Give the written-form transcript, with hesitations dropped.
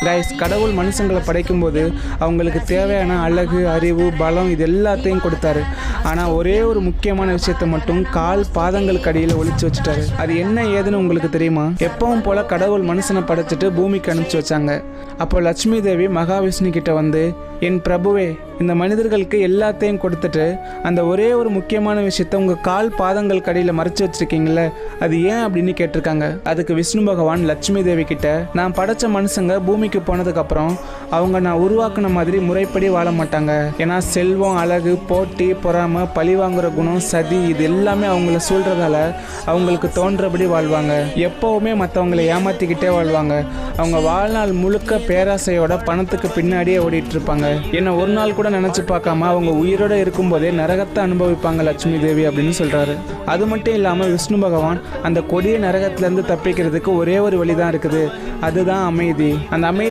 Guys, கடவுள் மனுஷங்களை படைக்கும்போது அவங்களுக்கு தேவையான அழகு, அறிவு, பலம் இது எல்லாத்தையும் கொடுத்தாரு. ஆனால் ஒரே ஒரு முக்கியமான விஷயத்தை மட்டும் கால் பாதங்களுக்கு அடியில் ஒளிச்சு வச்சுட்டாரு. அது என்ன ஏதுன்னு உங்களுக்கு தெரியுமா? எப்பவும் போல கடவுள் மனுஷனை படைச்சிட்டு பூமிக்கு அனுப்பிச்சு வச்சாங்க. அப்போ லட்சுமி தேவி மகாவிஷ்ணு கிட்ட வந்து, என் பிரபுவே, இந்த மனிதர்களுக்கு எல்லாத்தையும் கொடுத்துட்டு அந்த ஒரே ஒரு முக்கியமான விஷயத்த உங்கள் கால் பாதங்கள் கடியில் மறைச்சு வச்சிருக்கீங்களே, அது ஏன் அப்படின்னு கேட்டிருக்காங்க. அதுக்கு விஷ்ணு பகவான் லட்சுமி தேவி கிட்ட, நான் படைச்ச மனுஷங்க பூமிக்கு போனதுக்கப்புறம் அவங்க நான் உருவாக்குன மாதிரி முறைப்படி வாழ மாட்டாங்க. ஏன்னா செல்வம், அழகு, போட்டி, பொறாமை, பழி வாங்குற குணம், சதி இது எல்லாமே அவங்கள சூழ்றதால அவங்களுக்கு தோன்றபடி வாழ்வாங்க. எப்போவுமே மற்றவங்களை ஏமாற்றிக்கிட்டே வாழ்வாங்க. அவங்க வாழ்நாள் முழுக்க பேராசையோட பணத்துக்கு பின்னாடியே ஓடிட்டு இருப்பாங்க. என்ன ஒரு நாள் கூட நினைச்சு பார்க்காம அவங்க உயிரோட இருக்கும்போதே நரகத்தை அனுபவிப்பாங்க லட்சுமி தேவி அப்படின்னு சொல்றாரு. அது மட்டும் இல்லாம விஷ்ணு பகவான் அந்த கொடிய நரகத்திலிருந்து தப்பிக்கிறதுக்கு ஒரே ஒரு வழிதான் இருக்குது, அதுதான் அமைதி. அந்த அமைதி